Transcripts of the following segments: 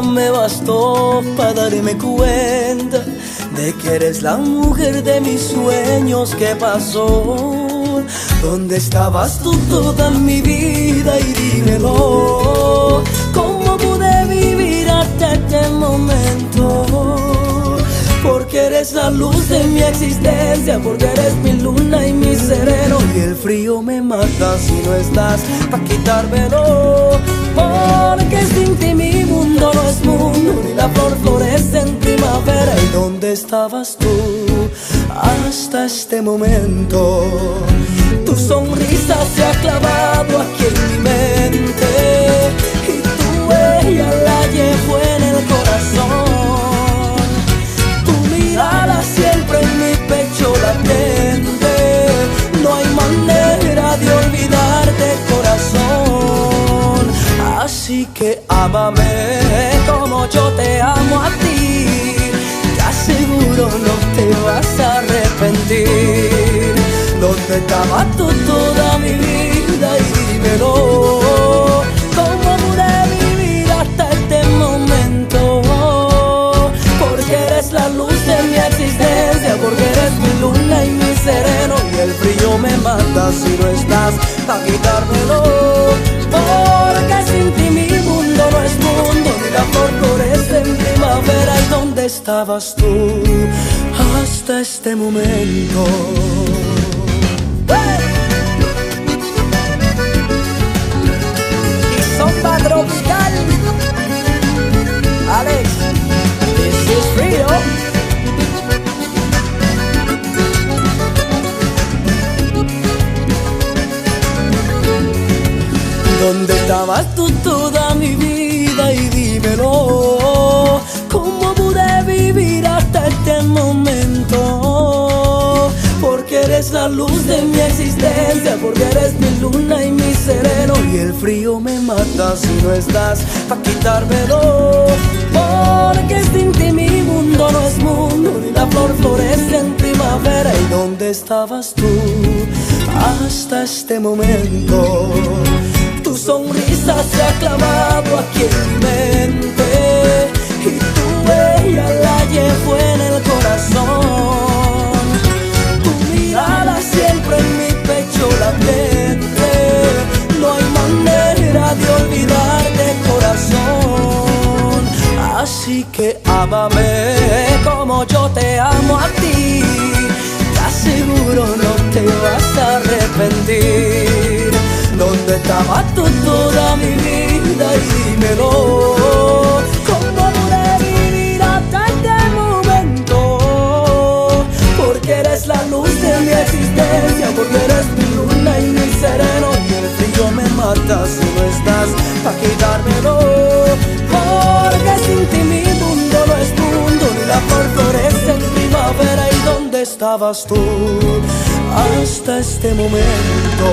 me bastó para darme cuenta de que eres la mujer de mis sueños. ¿Qué pasó? ¿Dónde estabas tú toda mi vida? Y dímelo, ¿cómo pude vivir hasta este momento? Porque eres la luz de mi existencia, porque eres mi luna y mi sereno. Y el frío me mata si no estás pa' quitármelo. Porque sin ti mi mundo no es mundo, ni la flor florece en primavera. ¿Y dónde estabas tú hasta este momento? Tu sonrisa se ha clavado aquí en mi mente, y tu huella la llevo en el corazón. Tu mirada siempre en mi pecho latente. No hay manera de olvidarte, corazón. Así que ámame como yo te amo a ti. Te aseguro no te vas a arrepentir. ¿Dónde estabas tú toda mi vida? Y dímelo, ¿cómo pude vivir hasta este momento? Porque eres la luz de mi existencia, porque eres mi luna y mi sereno. Y el frío me mata si no estás pa' quitármelo. Porque sin ti mi mundo no es mundo, ni la flor florece en primavera. ¿Y dónde estabas tú hasta este momento? Y sopa tropical, Alex, this is real. ¿Dónde estabas tú toda mi vida? Y dímelo, ¿cómo pude vivir hasta este momento? Porque eres la luz de mi existencia, porque eres mi luna y mi sereno. Y el frío me mata si no estás pa' quitármelo. Porque sin ti mi mundo no es mundo, ni la flor florece en primavera. ¿Y dónde estabas tú hasta este momento? Tu sonrisa se ha clavado aquí en mi mente, y tu huella la llevo en el corazón. Tu mirada siempre en mi pecho latente. No hay manera de olvidarte, corazón. Así que ámame como yo te amo a ti. Te aseguro no te vas a arrepentir. ¿Dónde estabas tú toda mi vida? Y dímelo, ¿cómo pude vivir hasta este momento? Porque eres la luz de mi existencia, porque eres mi luna y mi sereno. Y el frío me mata si no estás pa' quitármelo. Porque sin ti mi mundo no es mundo, ni la flor florece en primavera. ¿Y dónde estabas tú hasta este momento?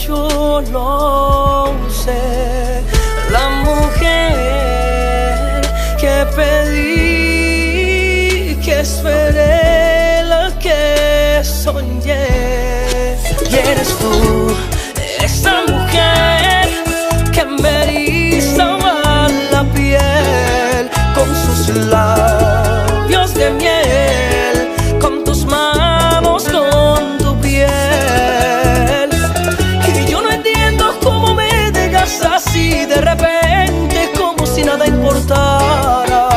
Yo lo sé, la mujer que pedí, que esperé, la que soñé. Y eres tú, esa mujer que me erizaba la piel con sus labios de miel, con tus manos, con tu piel. Así de repente, como si nada importara.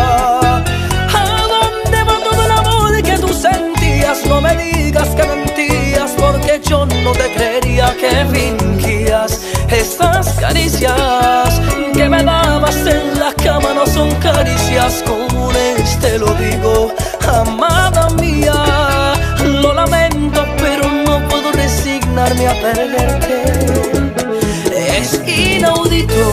¿A dónde va todo el amor que tú sentías? No me digas que mentías, porque yo no te creería que fingías. Estas caricias que me dabas en la cama no son caricias comunes, te lo digo, amada mía. Lo lamento, pero no puedo resignarme a perderte. Es inaudito,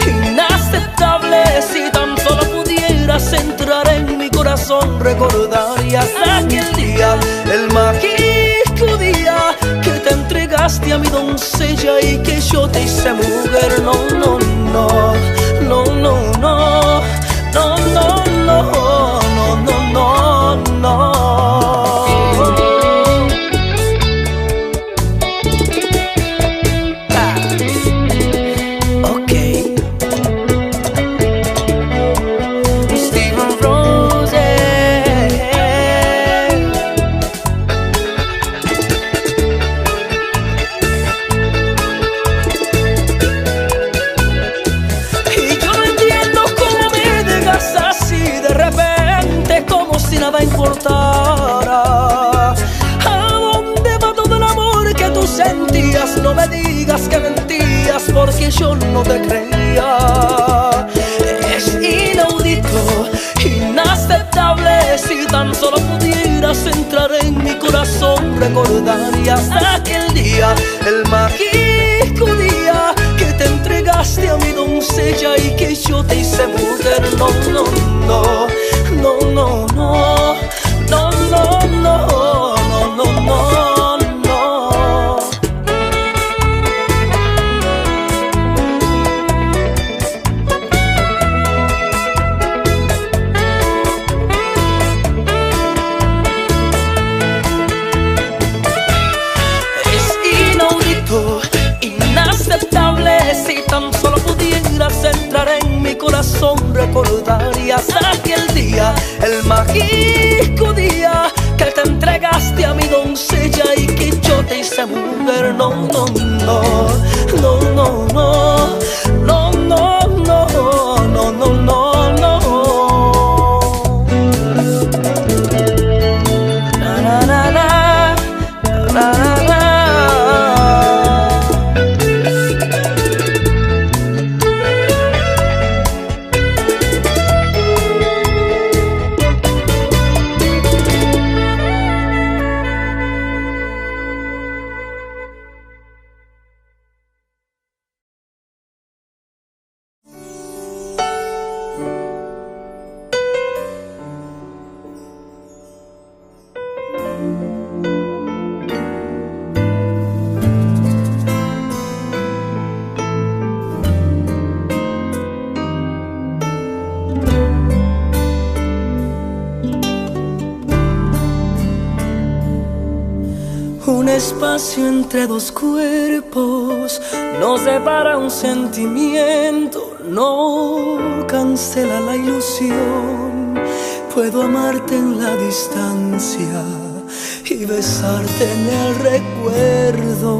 inaceptable inaceptable. Si tan solo pudieras entrar en mi corazón, recordarías aquel día, el mágico día que te entregaste a mi doncella y que yo te hice mujer. No, no, no, no, no, no, no, no, no, no, no, no. Nada importara. ¿A dónde va todo el amor que tú sentías? No me digas que mentías, porque yo no te creía. Es inaudito, inaceptable. Si tan solo pudieras entrar en mi corazón, recordarías aquel día, el mágico día que te entregaste a mi doncella y que yo te hice mujer. No, no, no, no, no, no, no, no, no, no, no, no, no. Es inaudito, inaceptable. Si tan solo pudieras entrar en mi corazón, recordarías aquel día, el mágico día que te entregaste a mi doncella y que yo te hice mujer. No, no, no, no, no, no, no, no, no, no, no, no, no. Na, na, na, na, na, na, na. Un espacio entre dos cuerpos nos separa un sentimiento, no cancela la ilusión. Puedo amarte en la distancia y besarte en el recuerdo.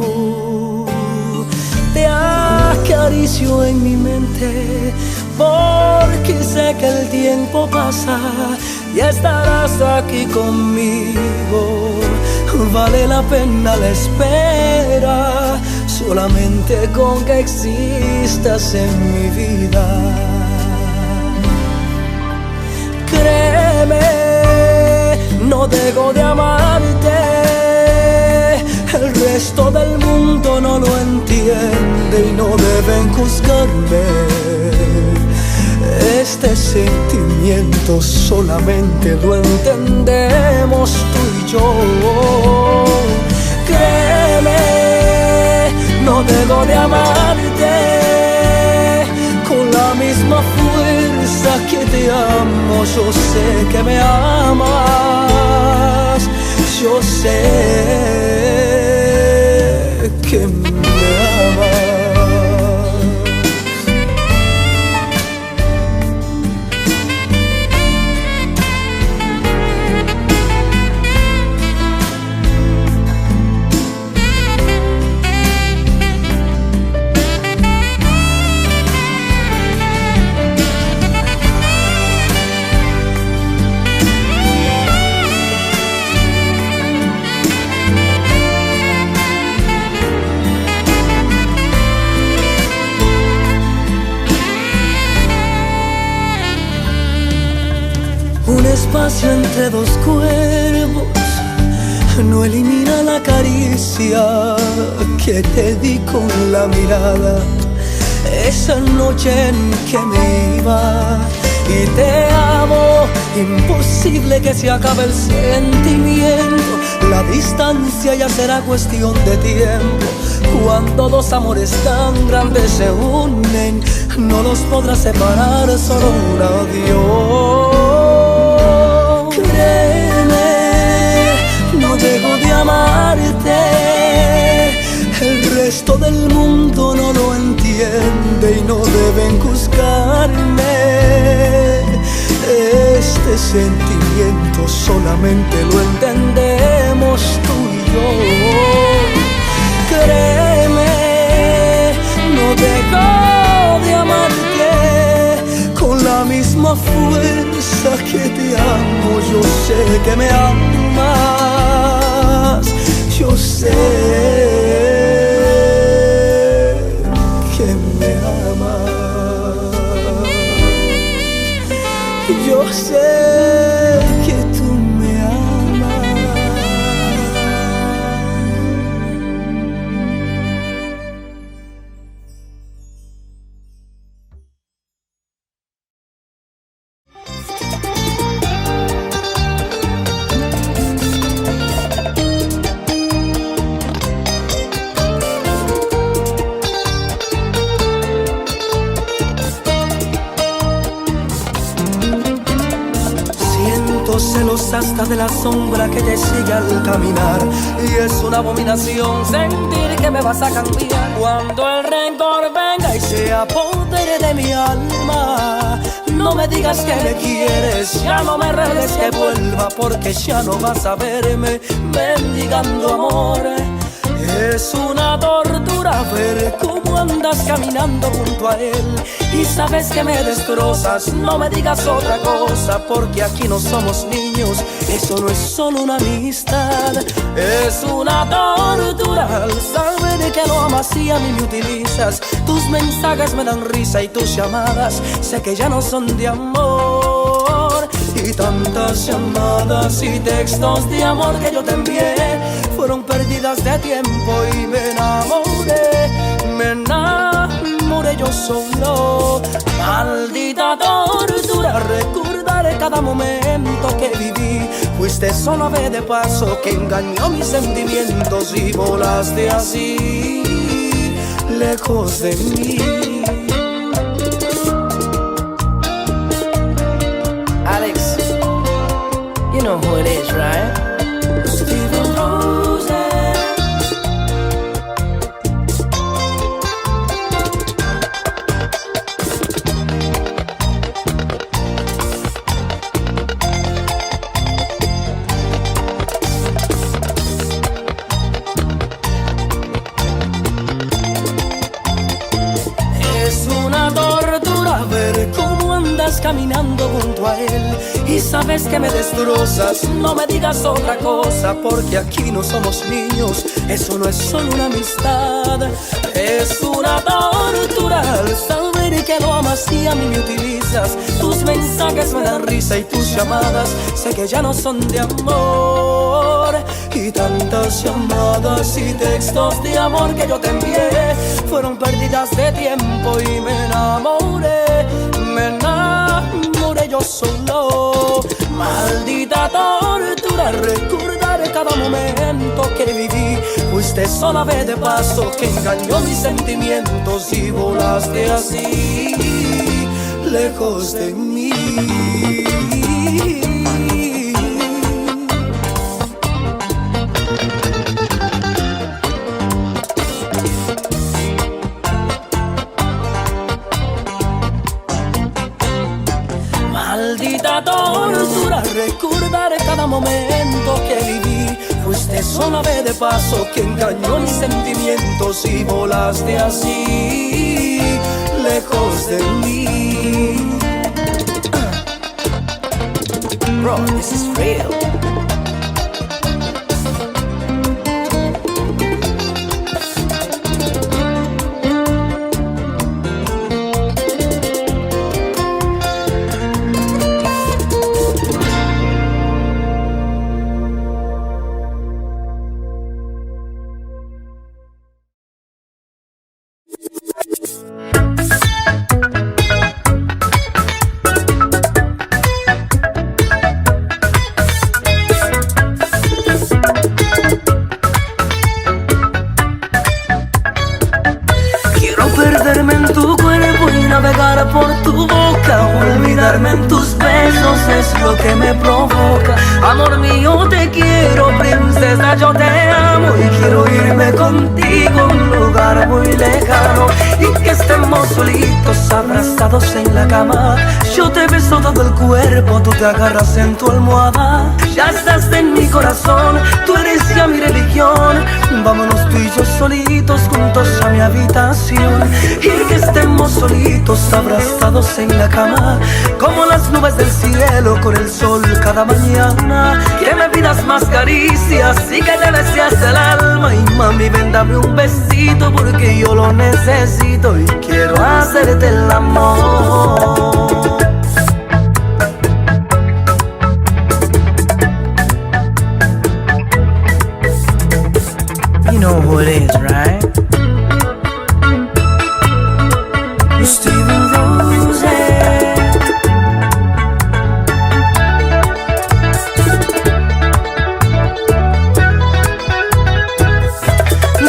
Te acaricio en mi mente porque sé que el tiempo pasa y estarás aquí conmigo. Vale la pena la espera, solamente con que existas en mi vida. Créeme, no dejo de amarte. El resto del mundo no lo entiende y no deben juzgarme. Este sentimiento solamente lo entendemos tú y yo. Créeme, no dejo de amarte con la misma fuerza que te amo. Yo sé que me amas, yo sé que me amas. Un espacio entre dos cuerpos no elimina la caricia que te di con la mirada esa noche en que me iba. Y te amo, imposible que se acabe el sentimiento. La distancia ya será cuestión de tiempo. Cuando dos amores tan grandes se unen, no los podrá separar solo un adiós. Créeme, no dejo de amarte. El resto del mundo no lo entiende y no deben juzgarme. Este sentimiento solamente lo entendemos tú y yo. Créeme, no dejo de amarte con la misma fuerza que te amo. Yo sé que me amas, yo sé que me amas. Yo sé que tú me amas. Celos hasta de la sombra que te sigue al caminar. Y es una abominación sentir que me vas a cambiar. Cuando el rencor venga y se apodere de mi alma, no me digas que me quieres, ya no me ruegues que vuelva, porque ya no vas a verme mendigando amor. Es una tortura ver cómo andas caminando junto a él y sabes que me destrozas. No me digas otra cosa, porque aquí no somos niños. Eso no es solo una amistad, es una tortura al saber que lo amas y a mí me utilizas. Tus mensajes me dan risa y tus llamadas sé que ya no son de amor. Y tantas llamadas y textos de amor que yo te envié fueron pérdidas de tiempo y me enamoré yo solo. Maldita tortura, recordaré cada momento que viví. Fuiste solo ave de paso que engañó mis sentimientos y volaste así, lejos de mí. Alex, you know who it is, right? Steven Roses. Es una tortura ver cómo andas caminando junto a él y sabes que me destrozas. No me digas otra cosa, porque aquí no somos niños. Eso no es solo una amistad, es una tortura al saber que lo amas y a mí me utilizas. Tus mensajes me dan risa y tus llamadas sé que ya no son de amor. Y tantas llamadas y textos de amor que yo te envié fueron pérdidas de tiempo y me enamoré yo solo. Maldita tortura, recordaré cada momento que viví. Fuiste sola ave de paso que engañó mis sentimientos y volaste así, lejos de mí. Maldita tortura, recordaré cada momento que viví. Fuiste solo ave de paso que engañó mis sentimientos y volaste así, lejos de mí. Bro, this is real. besos es lo que me provoca. Amor mío, te quiero, princesa, yo te amo y quiero irme contigo a un lugar muy lejano y que estemos solitos abrazados en la cama. Yo te beso todo el cuerpo, tú te agarras en tu almohada. Ya estás en mi corazón, tú eres ya mi religión. Vámonos tú y yo solitos juntos a mi habitación y que estemos solitos abrazados en la cama, como las nubes del cielo con el sol cada mañana. Que me pidas más caricias y que te deseas el alma. Y mami, ven, dame un besito porque yo lo necesito y quiero hacerte el amor. You know who it is, right? Steven Rose.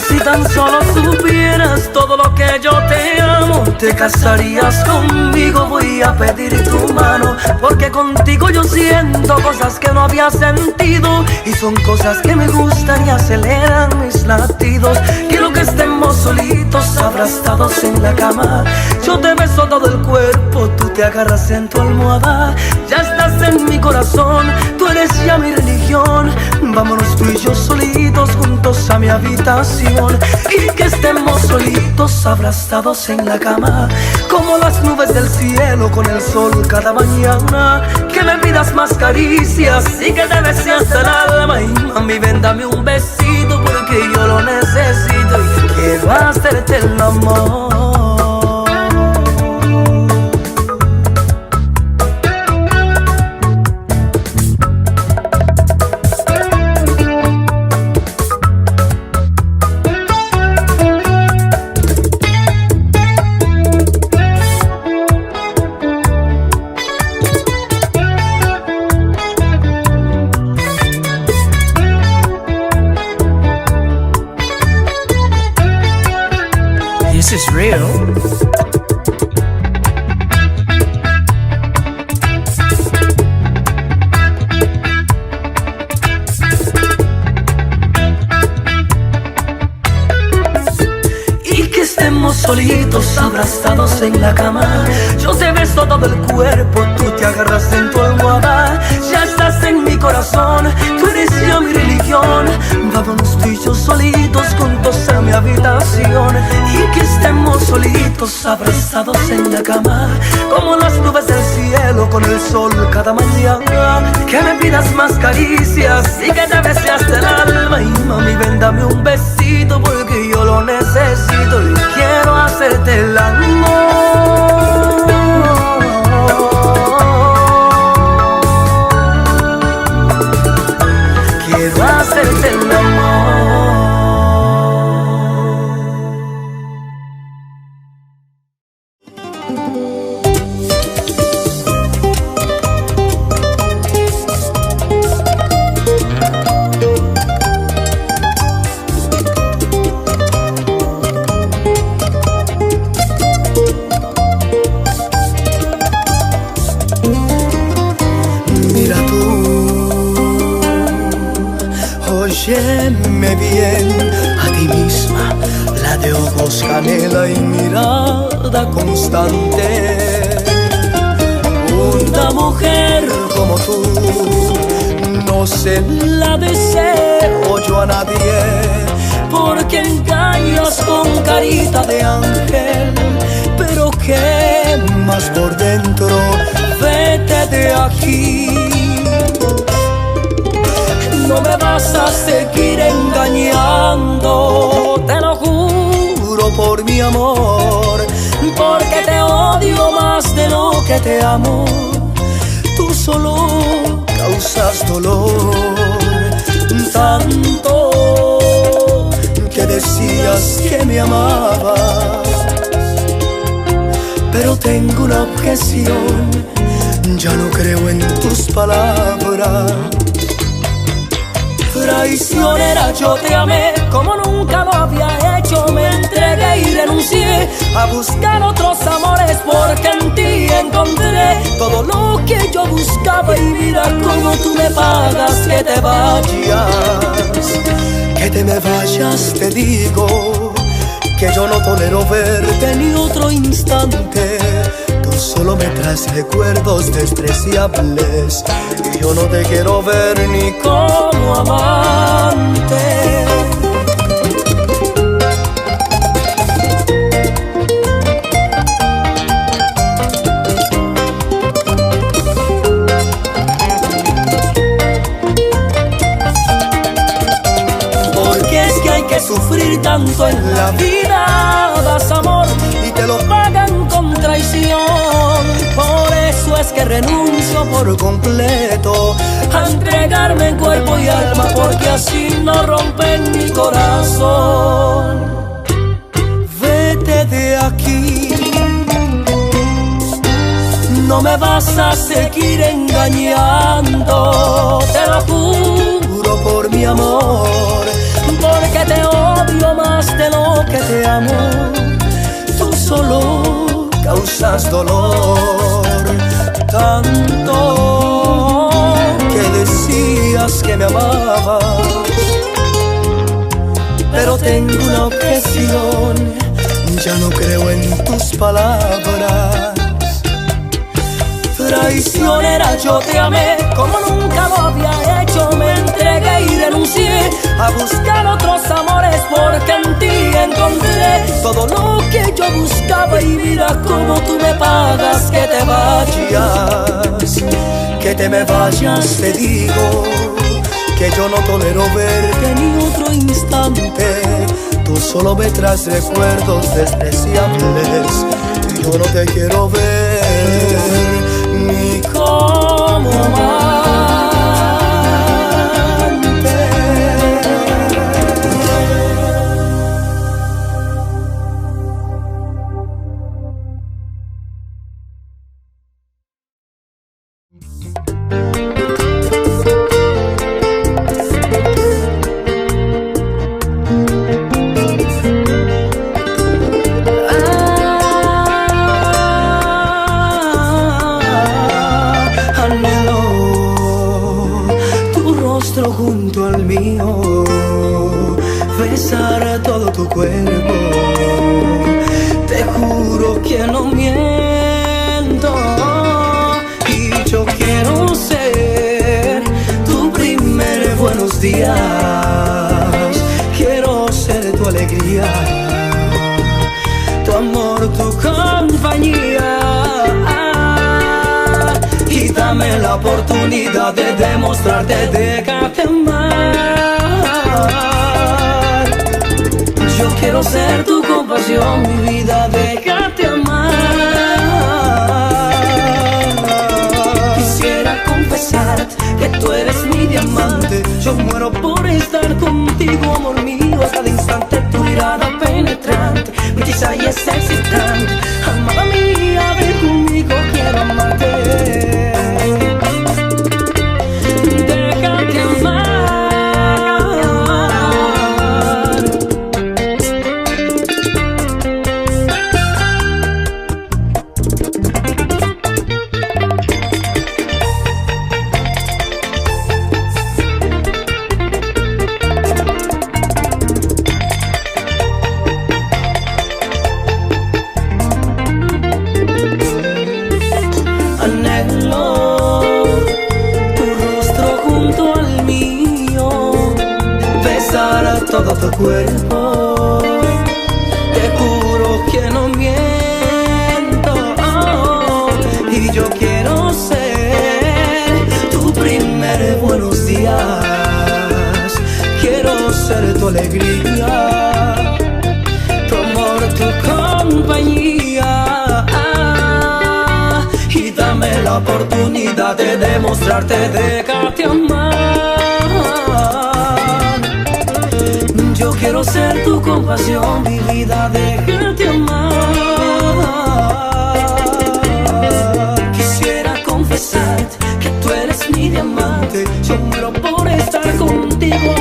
Si tan solo supieras todo lo que yo te amo, te casarías conmigo, voy a pedir tu mano, porque contigo yo siento cosas que no había sentido y son cosas que me gustan y aceleran mis latidos. Quiero que estemos solitos abrazados en la cama. Yo te beso todo el cuerpo, tú te agarras en tu almohada. Ya estás en mi corazón, tú eres ya mi religión. Vámonos tú y yo solitos juntos a mi habitación y que estemos solitos abrazados en la cama, como las nubes del cielo con el sol cada mañana. Que me pidas más caricias y que te deseas el alma. Y mami, ven, dame un besito porque yo lo necesito y quiero hacerte el amor. This is real. Y que estemos solitos abrazados en la cama. Yo te beso todo el cuerpo, tú te agarras en tu almohada. Ya estás en mi corazón, tú eres ya mi religión. Vámonos tú y yo solitos juntos a mi habitación y que estemos solitos abrazados en la cama, como las nubes del cielo con el sol cada mañana. Que me pidas más caricias y que te deseas el alma. Y mami, ven, dame un besito porque yo lo necesito y quiero hacerte el amor. Quiero hacerte el amor. Mira tú, óyeme bien, a ti misma, la de ojos canela y mirada constante. Una mujer como tú, no se la deseo yo a nadie, porque engañas con carita de ángel, pero quemas por dentro. Vete de aquí, no me vas a seguir engañando, te lo juro por mi amor, porque te odio más de lo que te amo. Tú solo causas dolor, tanto que decías que me amabas, pero tengo una objeción. Ya no creo en tus palabras. Traicionera, yo te amé como nunca lo había hecho. Me entregué y renuncié a buscar otros amores, porque en ti encontré todo lo que yo buscaba. Y mira cómo tú me pagas que te vayas. Que te me vayas, te digo, que yo no tolero verte ni otro instante. Tú solo me traes recuerdos despreciables y yo no te quiero ver ni como amante. Porque es que hay que sufrir tanto en la vida. Das amor y te lo pagan con traición. Por eso es que renuncio por completo a entregarme en cuerpo y alma, porque así no rompen mi corazón. Vete de aquí, no me vas a seguir engañando. Te lo juro por mi amor, porque te odio más de lo que te amo. Tú solo causas dolor, tanto que decías que me amabas. Pero tengo una objeción, ya no creo en tus palabras. Traicionera, yo te amé como nunca lo había hecho. Me entregué y renuncié a buscar otros amores, porque en ti encontré todo lo que yo buscaba. Y mira cómo tú me pagas que te vayas. Que te me vayas, te digo, que yo no tolero verte ni otro instante. Tú solo me traes recuerdos despreciables y yo no te quiero ver ni como amante. Junto al mío, besar todo tu cuerpo. Te juro que no miento, y yo quiero ser tu primer buenos días. Quiero ser tu alegría, tu amor, tu compañía. Y dame la oportunidad de demostrarte, dejarte amar. Yo quiero ser tu compasión, mi vida, dejarte amar. Quisiera confesarte que tú eres mi diamante. Yo muero por estar contigo, amor mío, a cada instante. Tu mirada penetrante, belleza y es excitante. Amada mía, ven conmigo, quiero amarte. Todo tu cuerpo, te juro que no miento, y yo quiero ser tu primer buenos días. Quiero ser tu alegría, tu amor, tu compañía. Y dame la oportunidad de demostrarte, dejarte amar. Yo quiero ser tu compasión, mi vida, déjate amar. Quisiera confesarte que tú eres mi diamante. Yo muero por estar contigo,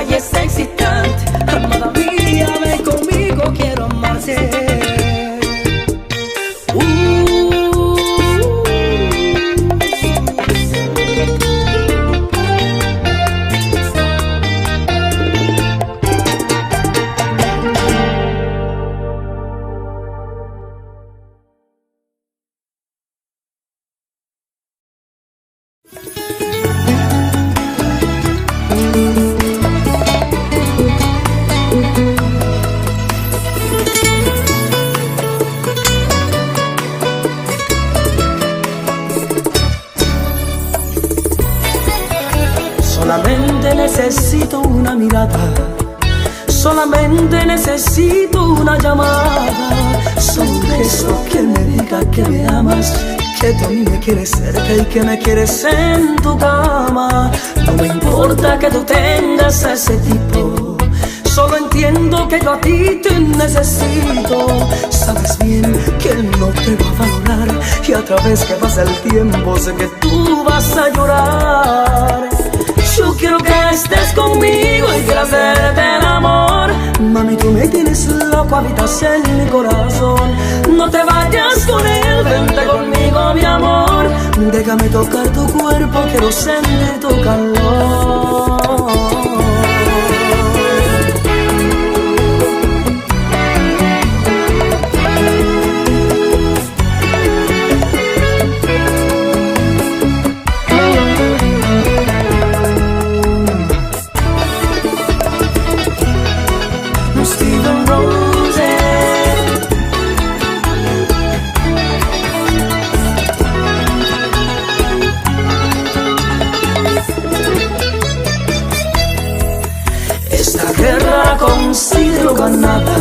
y es excitante. Amada mía, ven conmigo, quiero amarte. Solamente necesito una mirada, solamente necesito una llamada, solo un gesto que me diga que me amas, que tú a mí me quieres cerca y que me quieres en tu cama. No me importa que tú tengas ese tipo, solo entiendo que yo a ti te necesito. Sabes bien que él no te va a valorar y a través que pasa el tiempo sé que tú vas a llorar. Yo quiero que estés conmigo y quiero hacerte el amor. Mami, tú me tienes loco, habitas en mi corazón. No te vayas con él, vente conmigo, mi amor. Déjame tocar tu cuerpo, quiero sentir tu calor. Considero ganada,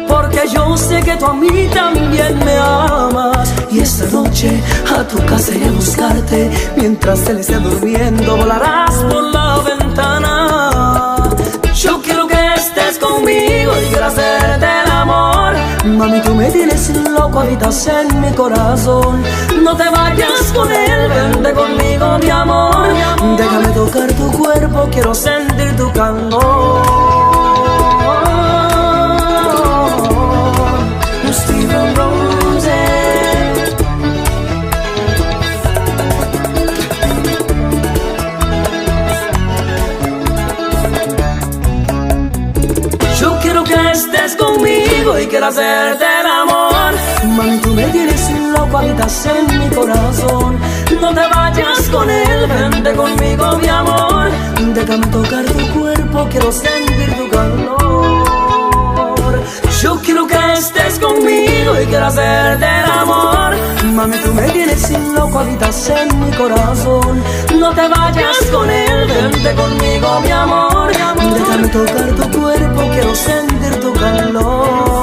porque yo sé que tú a mí también me amas. Y esta noche a tu casa iré a buscarte. Mientras él esté durmiendo volarás por la ventana. Yo quiero que estés conmigo y quiero hacerte el amor. Mami, tú me tienes loco, habitas en mi corazón. No te vayas con él, vente conmigo, mi amor. Déjame tocar tu cuerpo, quiero sentir tu calor. Steven Roses. Yo quiero que estés conmigo y quiero hacerte el amor. Mami, tú me tienes loco, habitas en mi corazón. No te vayas con él, vente conmigo, mi amor. Déjame tocar tu cuerpo, quiero sentir tu calor. Yo quiero que estés conmigo y quiero hacerte el amor. Mami, tú me tienes loco, habitas en mi corazón. No te vayas con él, vente conmigo, mi amor. Déjame tocar tu cuerpo, quiero sentir tu calor.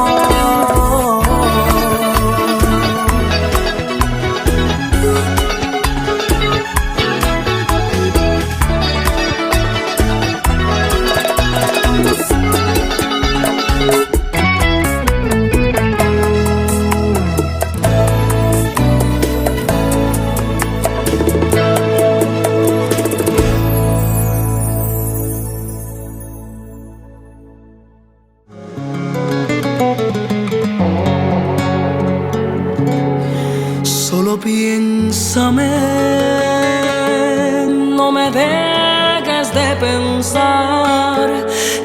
Piénsame, no me dejes de pensar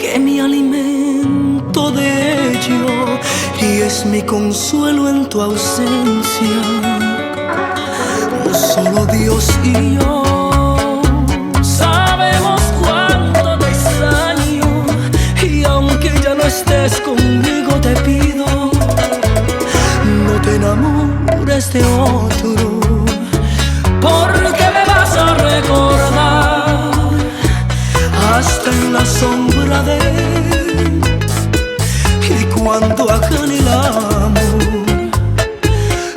que mi alimento de ello y es mi consuelo en tu ausencia. Solo Dios y yo sabemos cuánto te extraño y aunque ya no estés conmigo te pido no te enamores de otro, porque me vas a recordar hasta en la sombra de él. Y cuando aquel el amor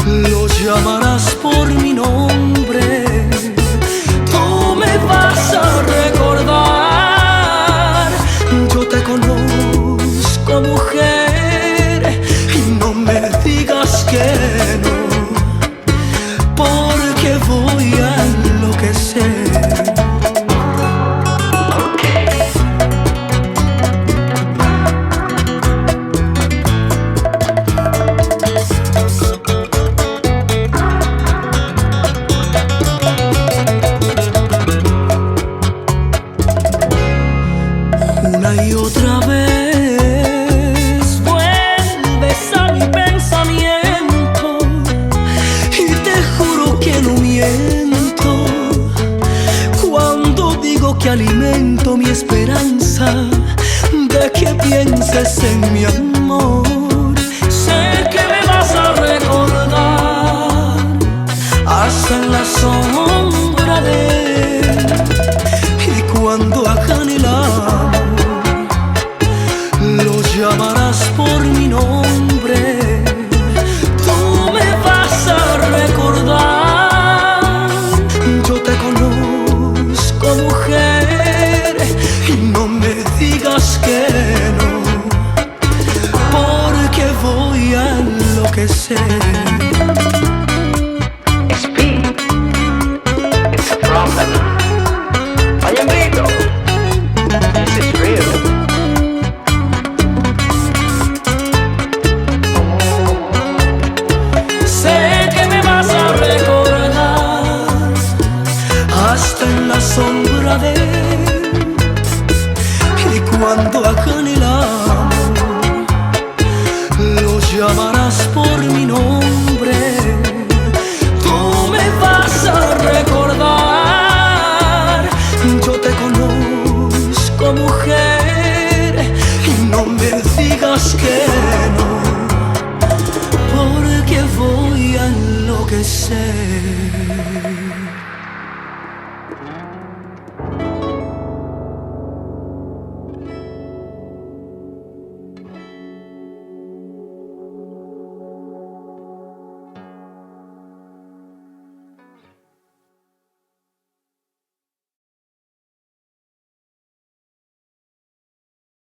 lo llamarás por mi nombre, tú me vas a recordar. Yo te conozco, mujer, y no me digas que no, porque voy a enloquecer. una y otra vez vuelves a mi pensamiento y te juro que no miento cuando digo que alimento mi esperanza de que pienses en mi amor. Sé que me vas a recordar hasta en la sombra de él, y cuando hagan el amor lo llamarás por mi nombre. Tú me vas a recordar, yo te conozco, mujer, y no me digas que no, porque voy a enloquecer. Sombra de él, y cuando hagan el amor lo llamarás por mi nombre. Tú me vas a recordar, yo te conozco, mujer, y no me digas que no, porque voy a enloquecer.